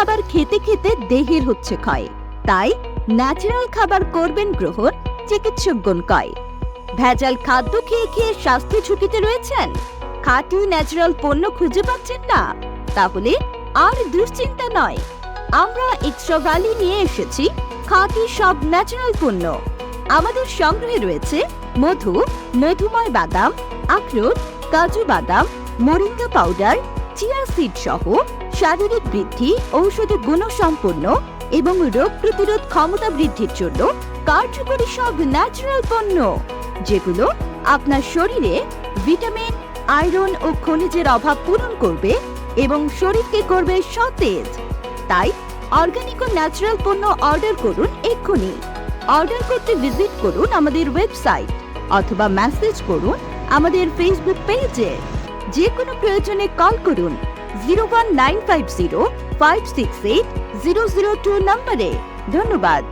খাবার খেতে খেতে দেহের হচ্ছে ক্ষয়, তাই ন্যাচারাল খাবার করবেন গ্রহণ, চিকিৎসকগণ কয়। ভেজাল খাদ্য খেয়ে খেয়ে স্বাস্থ্য ঝুঁকিতে রয়েছেন, খাঁটি ন্যাচারাল পণ্য খুঁজে পাচ্ছেন না, তাহলে আর দুশ্চিন্তা নয়। আমরা এক্সট্রা ভ্যালি নিয়ে এসেছি খাঁটি সব ন্যাচারাল পণ্য। আমাদের সংগ্রহে রয়েছে মধু, মধুময় বাদাম, আখরোট, কাজু বাদাম, মোরিঙ্গা পাউডার, চিয়া সিড সহ শারীরিক বৃদ্ধি, ঔষধি গুণসম্পন্ন এবং রোগ প্রতিরোধ ক্ষমতা বৃদ্ধির জন্য কার্যকরী সব ন্যাচারাল পণ্য, যেগুলো আপনার শরীরে ভিটামিন, আয়রন ও খনিজের অভাব পূরণ করবে এবং শরীরকে করবে সতেজ। তাই অর্গানিক ও ন্যাচারাল পণ্য অর্ডার করুন এক্ষুনি। অর্ডার করতে ভিজিট করুন আমাদের ওয়েবসাইট অথবা মেসেজ করুন আমাদের ফেসবুক পেজে। যে কোনো প্রয়োজনে কল করুন 01950 568 002 নম্বরে। ধন্যবাদ।